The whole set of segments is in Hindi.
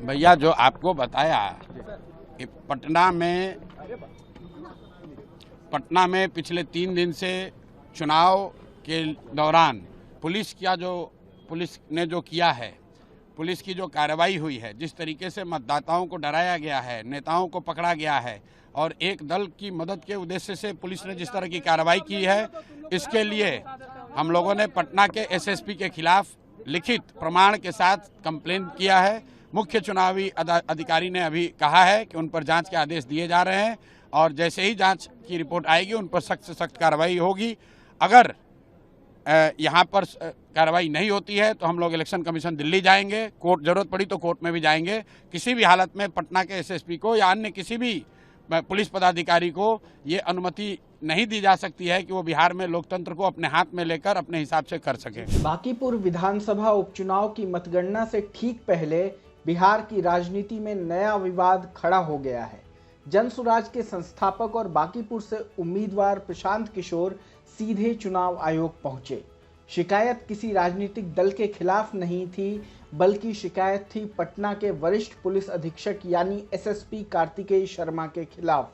भैया जो आपको बताया कि पटना में पिछले 3 दिन से चुनाव के दौरान पुलिस ने जो किया है, पुलिस की जो कार्रवाई हुई है, जिस तरीके से मतदाताओं को डराया गया है, नेताओं को पकड़ा गया है और एक दल की मदद के उद्देश्य से पुलिस ने जिस तरह की कार्रवाई की है, इसके लिए हम लोगों ने पटना के एसएसपी के खिलाफ लिखित प्रमाण के साथ कंप्लेन किया है। मुख्य चुनावी अधिकारी ने अभी कहा है कि उन पर जांच के आदेश दिए जा रहे हैं और जैसे ही जांच की रिपोर्ट आएगी उन पर सख्त से सख्त कार्रवाई होगी। अगर यहाँ पर कार्रवाई नहीं होती है तो हम लोग इलेक्शन कमीशन दिल्ली जाएंगे, कोर्ट जरूरत पड़ी तो कोर्ट में भी जाएंगे। किसी भी हालत में पटना के एसएसपी को या अन्य किसी भी पुलिस पदाधिकारी को ये अनुमति नहीं दी जा सकती है कि वो बिहार में लोकतंत्र को अपने हाथ में लेकर अपने हिसाब से कर सके। बांकीपुर विधानसभा उपचुनाव की मतगणना से ठीक पहले बिहार की राजनीति में नया विवाद खड़ा हो गया है। जनसुराज के संस्थापक और बांकीपुर से उम्मीदवार प्रशांत किशोर सीधे चुनाव आयोग पहुंचे। शिकायत किसी राजनीतिक दल के खिलाफ नहीं थी, बल्कि शिकायत थी पटना के वरिष्ठ पुलिस अधीक्षक यानी एसएसपी कार्तिकेय शर्मा के खिलाफ।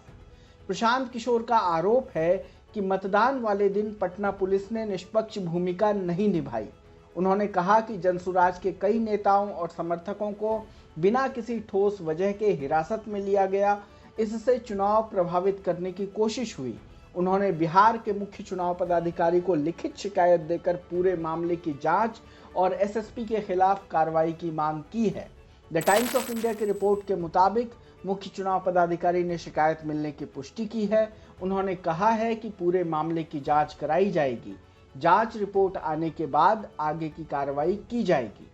प्रशांत किशोर का आरोप है कि मतदान वाले दिन पटना पुलिस ने निष्पक्ष भूमिका नहीं निभाई। उन्होंने कहा कि जनसुराज के कई नेताओं और समर्थकों को बिना किसी ठोस वजह के हिरासत में लिया गया, इससे चुनाव प्रभावित करने की कोशिश हुई। उन्होंने बिहार के मुख्य चुनाव पदाधिकारी को लिखित शिकायत देकर पूरे मामले की जांच और एसएसपी के खिलाफ कार्रवाई की मांग की है। द टाइम्स ऑफ इंडिया की रिपोर्ट के मुताबिक मुख्य चुनाव पदाधिकारी ने शिकायत मिलने की पुष्टि की है। उन्होंने कहा है कि पूरे मामले की जांच कराई जाएगी। जांच रिपोर्ट आने के बाद आगे की कार्रवाई की जाएगी।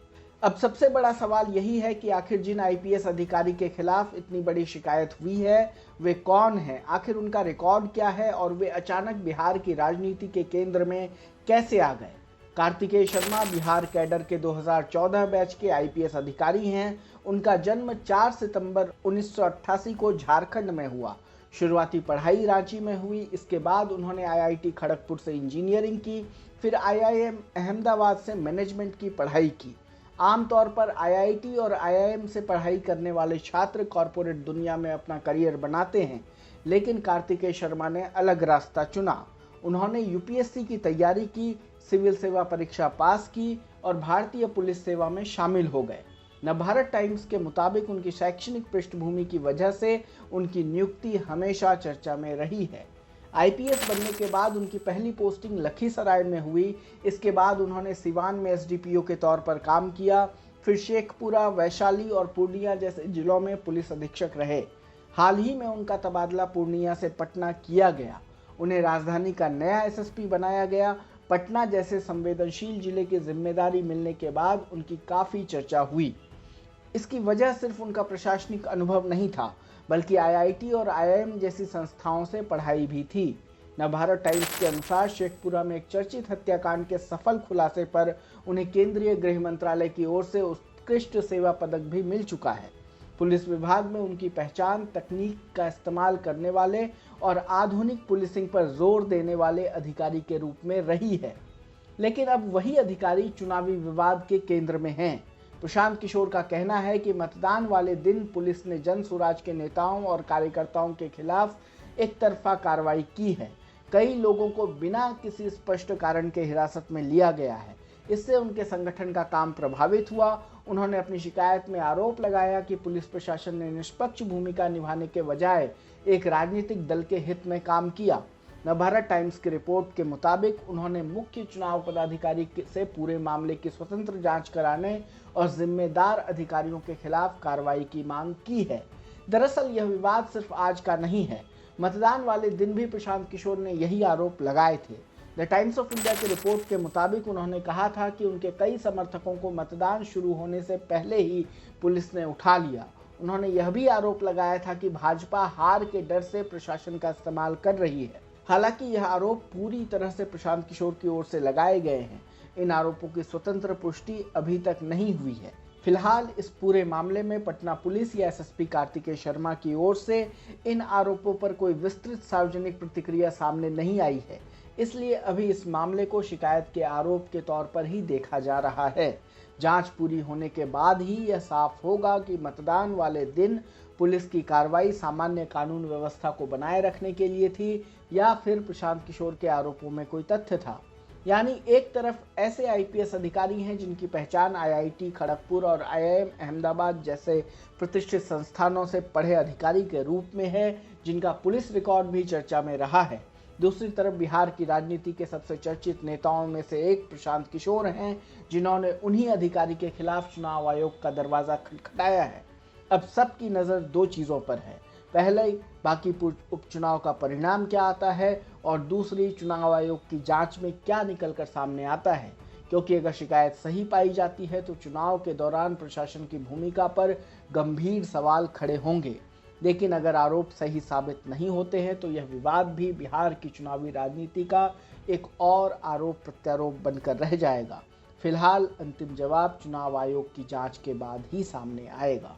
अब सबसे बड़ा सवाल यही है कि आखिर जिन आईपीएस अधिकारी के खिलाफ इतनी बड़ी शिकायत हुई है वे कौन है, आखिर उनका रिकॉर्ड क्या है और वे अचानक बिहार की राजनीति के केंद्र में कैसे आ गए। कार्तिकेय शर्मा बिहार कैडर के 2014 बैच के आईपीएस अधिकारी हैं। उनका जन्म 4 सितंबर 1988 को झारखंड में हुआ। शुरुआती पढ़ाई रांची में हुई। इसके बाद उन्होंने आईआईटी खड़गपुर से इंजीनियरिंग की, फिर आईआईएम अहमदाबाद से मैनेजमेंट की पढ़ाई की। आमतौर पर आईआईटी और आईआईएम से पढ़ाई करने वाले छात्र कॉरपोरेट दुनिया में अपना करियर बनाते हैं, लेकिन कार्तिकेय शर्मा ने अलग रास्ता चुना। उन्होंने यूपीएससी की तैयारी की, सिविल सेवा परीक्षा पास की और भारतीय पुलिस सेवा में शामिल हो गए। नवभारत टाइम्स के मुताबिक उनकी शैक्षणिक पृष्ठभूमि की वजह से उनकी नियुक्ति हमेशा चर्चा में रही है। आईपीएस बनने के बाद उनकी पहली पोस्टिंग लखीसराय में हुई। इसके बाद उन्होंने सिवान में एसडीपीओ के तौर पर काम किया, फिर शेखपुरा, वैशाली और पूर्णिया जैसे जिलों में पुलिस अधीक्षक रहे। हाल ही में उनका तबादला पूर्णिया से पटना किया गया। उन्हें राजधानी का नया एसएसपी बनाया गया। पटना जैसे संवेदनशील जिले की जिम्मेदारी मिलने के बाद उनकी काफ़ी चर्चा हुई। इसकी वजह सिर्फ उनका प्रशासनिक अनुभव नहीं था, बल्कि आईआईटी और आईआईएम जैसी संस्थाओं से पढ़ाई भी थी। नवभारत टाइम्स के अनुसार शेखपुरा में एक चर्चित हत्याकांड के सफल खुलासे पर उन्हें केंद्रीय गृह मंत्रालय की ओर से उत्कृष्ट सेवा पदक भी मिल चुका है। पुलिस विभाग में उनकी पहचान तकनीक का इस्तेमाल करने वाले और आधुनिक पुलिसिंग पर जोर देने वाले अधिकारी के रूप में रही है। लेकिन अब वही अधिकारी चुनावी विवाद के केंद्र में हैं। प्रशांत किशोर का कहना है कि मतदान वाले दिन पुलिस ने जनसुराज के नेताओं और कार्यकर्ताओं के खिलाफ एक तरफा कार्रवाई की है। कई लोगों को बिना किसी स्पष्ट कारण के हिरासत में लिया गया है। इससे उनके संगठन का काम प्रभावित हुआ। उन्होंने अपनी शिकायत में आरोप लगाया कि पुलिस प्रशासन ने निष्पक्ष भूमिका निभाने के बजाय एक राजनीतिक दल के हित में काम किया। नवभारत टाइम्स की रिपोर्ट के मुताबिक उन्होंने मुख्य चुनाव पदाधिकारी से पूरे मामले की स्वतंत्र जांच कराने और जिम्मेदार अधिकारियों के खिलाफ कार्रवाई की मांग की है। दरअसल यह विवाद सिर्फ आज का नहीं है। मतदान वाले दिन भी प्रशांत किशोर ने यही आरोप लगाए थे। द टाइम्स ऑफ इंडिया की रिपोर्ट के मुताबिक उन्होंने कहा था कि उनके कई समर्थकों को मतदान शुरू होने से पहले ही पुलिस ने उठा लिया। उन्होंने यह भी आरोप लगाया था कि भाजपा हार के डर से प्रशासन का इस्तेमाल कर रही है। हालांकि यह आरोप पूरी तरह से प्रशांत किशोर की ओर से लगाए गए हैं। इन आरोपों की स्वतंत्र पुष्टि अभी तक नहीं हुई है। फिलहाल इस पूरे मामले में पटना पुलिस या एसएसपी कार्तिकेय शर्मा की ओर से इन आरोपों पर कोई विस्तृत सार्वजनिक प्रतिक्रिया सामने नहीं आई है। इसलिए अभी इस मामले को शिकायत के आरोप के तौर पर ही देखा जा रहा है। जांच पूरी होने के बाद ही यह साफ होगा कि मतदान वाले दिन पुलिस की कार्रवाई सामान्य कानून व्यवस्था को बनाए रखने के लिए थी या फिर प्रशांत किशोर के आरोपों में कोई तथ्य था। यानी एक तरफ ऐसे आईपीएस अधिकारी हैं जिनकी पहचान आईआईटी खड़गपुर और आईआईएम अहमदाबाद जैसे प्रतिष्ठित संस्थानों से पढ़े अधिकारी के रूप में है, जिनका पुलिस रिकॉर्ड भी चर्चा में रहा है। दूसरी तरफ बिहार की राजनीति के सबसे चर्चित नेताओं में से एक प्रशांत किशोर हैं, जिन्होंने उन्हीं अधिकारी के खिलाफ चुनाव आयोग का दरवाजा खटखटाया है। अब सबकी नज़र दो चीज़ों पर है, पहले बांकीपुर उपचुनाव का परिणाम क्या आता है और दूसरी चुनाव आयोग की जांच में क्या निकलकर सामने आता है। क्योंकि अगर शिकायत सही पाई जाती है तो चुनाव के दौरान प्रशासन की भूमिका पर गंभीर सवाल खड़े होंगे, लेकिन अगर आरोप सही साबित नहीं होते हैं तो यह विवाद भी बिहार की चुनावी राजनीति का एक और आरोप प्रत्यारोप बनकर रह जाएगा। फिलहाल अंतिम जवाब चुनाव आयोग की जांच के बाद ही सामने आएगा।